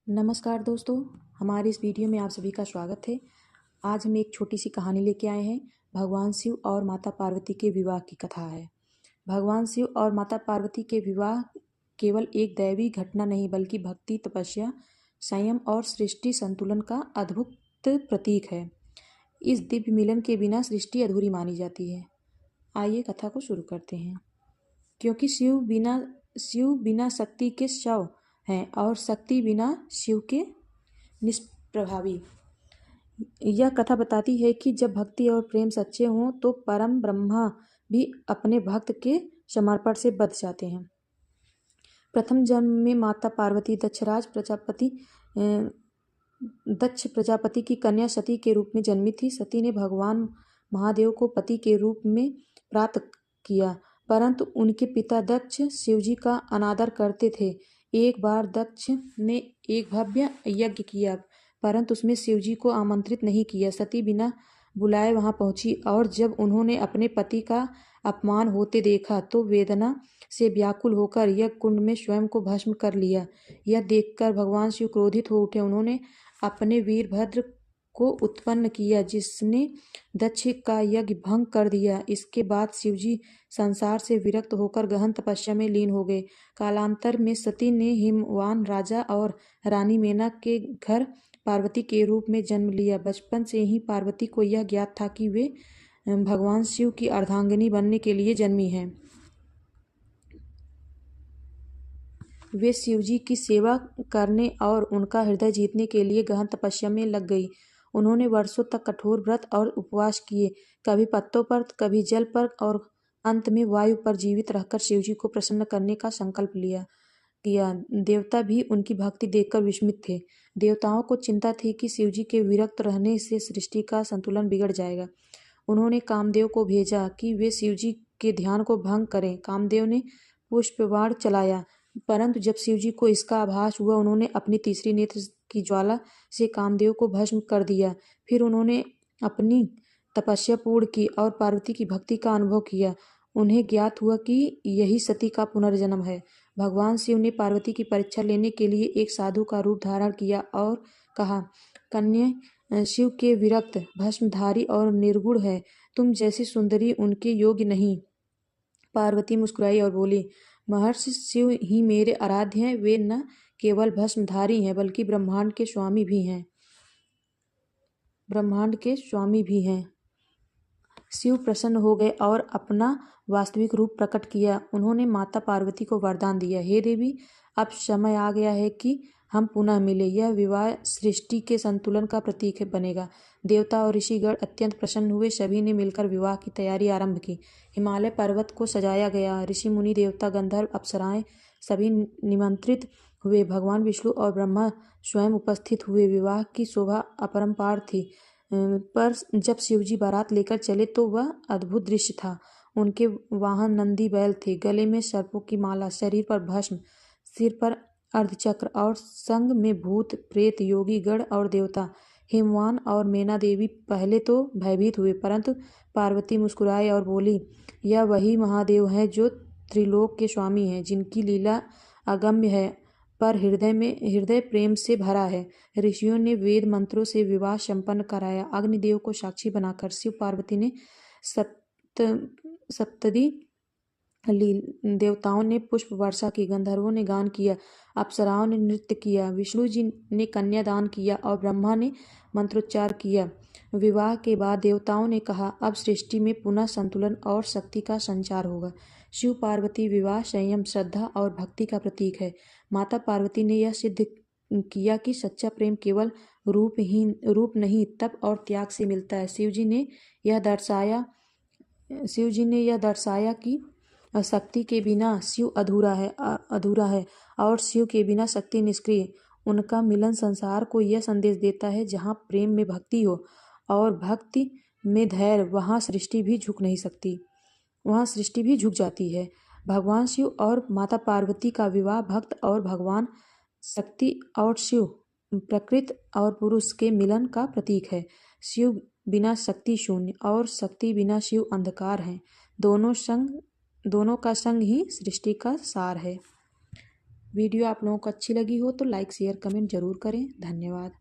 नमस्कार दोस्तों, हमारे इस वीडियो में आप सभी का स्वागत है। आज हम एक छोटी सी कहानी लेके आए हैं। भगवान शिव और माता पार्वती के विवाह की कथा है। भगवान शिव और माता पार्वती के विवाह केवल एक दैवी घटना नहीं बल्कि भक्ति, तपस्या, संयम और सृष्टि संतुलन का अद्भुत प्रतीक है। इस दिव्य मिलन के बिना सृष्टि अधूरी मानी जाती है। आइए कथा को शुरू करते हैं। क्योंकि शिव बिना शक्ति के शव हैं और शक्ति बिना शिव के निष्प्रभावी। यह कथा बताती है कि जब भक्ति और प्रेम सच्चे हों तो परम ब्रह्मा भी अपने भक्त के समर्पण से बंध जाते हैं। प्रथम जन्म में माता पार्वती दक्ष प्रजापति की कन्या सती के रूप में जन्मी थी। सती ने भगवान महादेव को पति के रूप में प्राप्त किया, परंतु उनके पिता दक्ष शिवजी का अनादर करते थे। एक बार दक्ष ने एक भव्य यज्ञ किया, परंतु उसमें शिवजी को आमंत्रित नहीं किया। सती बिना बुलाए वहां पहुंची और जब उन्होंने अपने पति का अपमान होते देखा तो वेदना से व्याकुल होकर यज्ञ कुंड में स्वयं को भस्म कर लिया। यह देखकर भगवान शिव क्रोधित हो उठे। उन्होंने अपने वीरभद्र को उत्पन्न किया, जिसने दक्ष का यज्ञ भंग कर दिया। इसके बाद शिवजी संसार से विरक्त होकर गहन तपस्या में लीन हो गए। कालांतर में सती ने हिमवान राजा और रानी मेनका के घर पार्वती के रूप में जन्म लिया। बचपन से ही पार्वती को यह ज्ञात था कि वे भगवान शिव की अर्धांगिनी बनने के लिए जन्मी हैं। वे शिवजी की सेवा करने और उनका हृदय जीतने के लिए गहन तपस्या में लग गई। उन्होंने वर्षों तक कठोर व्रत और उपवास किए, कभी पत्तों पर, कभी जल पर और अंत में वायु पर जीवित रहकर शिवजी को प्रसन्न करने का संकल्प किया। देवता भी उनकी भक्ति देखकर विस्मित थे। देवताओं को चिंता थी कि शिवजी के विरक्त रहने से सृष्टि का संतुलन बिगड़ जाएगा। उन्होंने कामदेव को भेजा कि वे शिवजी के ध्यान को भंग करें। कामदेव ने पुष्पबाण चलाया, परंतु जब शिवजी को इसका आभास हुआ, उन्होंने अपनी तीसरी नेत्र की ज्वाला से कामदेव को भस्म कर दिया। फिर उन्होंने अपनी तपस्या पूर्ण की और पार्वती की भक्ति का अनुभव किया। उन्हें ज्ञात हुआ कि यही सती का पुनर्जन्म है। भगवान शिव ने पार्वती की परीक्षा लेने के लिए एक साधु का रूप धारण किया और कहा, कन्या, शिव के विरक्त, भस्मधारी और निर्गुण है। तुम जैसी सुंदरी उनके योग्य नहीं। पार्वती मुस्कुराई और बोली, महर्षि शिव ही मेरे आराध्य हैं। वे न केवल भस्मधारी हैं बल्कि ब्रह्मांड के स्वामी भी हैं। शिव प्रसन्न हो गए और अपना वास्तविक रूप प्रकट किया। उन्होंने माता पार्वती को वरदान दिया, हे देवी, अब समय आ गया है कि हम पुनः मिले। यह विवाह सृष्टि के संतुलन का प्रतीक बनेगा। देवता और ऋषिगण अत्यंत प्रसन्न हुए। सभी ने मिलकर विवाह की तैयारी आरंभ की। हिमालय पर्वत को सजाया गया। ऋषि मुनि, देवता, गंधर्व, अप्सराएं सभी निमंत्रित हुए। भगवान विष्णु और ब्रह्मा स्वयं उपस्थित हुए। विवाह की शोभा अपरंपार थी, पर जब शिवजी बारात लेकर चले तो वह अद्भुत दृश्य था। उनके वाहन नंदी बैल थे, गले में सर्पों की माला, शरीर पर भस्म, सिर पर अर्धचक्र और संग में भूत प्रेत, योगी गण और देवता। हिमवान और मैना देवी पहले तो भयभीत हुए, परंतु पार्वती मुस्कुराए और बोली, यह वही महादेव हैं जो त्रिलोक के स्वामी हैं, जिनकी लीला अगम्य है पर हृदय प्रेम से भरा है। ऋषियों ने वेद मंत्रों से विवाह संपन्न कराया। अग्निदेव को साक्षी बनाकर शिव पार्वती ने सप्तदी देवताओं ने पुष्प वर्षा की, गंधर्वों ने गान किया, अप्सराओं ने नृत्य किया, विष्णु जी ने कन्यादान किया और ब्रह्मा ने मंत्रोच्चार किया। विवाह के बाद देवताओं ने कहा, अब सृष्टि में पुनः संतुलन और शक्ति का संचार होगा। शिव पार्वती विवाह संयम, श्रद्धा और भक्ति का प्रतीक है। माता पार्वती ने यह सिद्ध किया कि सच्चा प्रेम केवल रूप नहीं, तप और त्याग से मिलता है। शिवजी ने यह दर्शाया कि शक्ति के बिना शिव अधूरा है और शिव के बिना शक्ति निष्क्रिय। उनका मिलन संसार को यह संदेश देता है, जहाँ प्रेम में भक्ति हो और भक्ति में धैर्य, वहाँ सृष्टि भी झुक जाती है। भगवान शिव और माता पार्वती का विवाह भक्त और भगवान, शक्ति और शिव, प्रकृति और पुरुष के मिलन का प्रतीक है। शिव बिना शक्ति शून्य और शक्ति बिना शिव अंधकार है। दोनों का संग ही सृष्टि का सार है। वीडियो आप लोगों को अच्छी लगी हो तो लाइक शेयर कमेंट ज़रूर करें। धन्यवाद।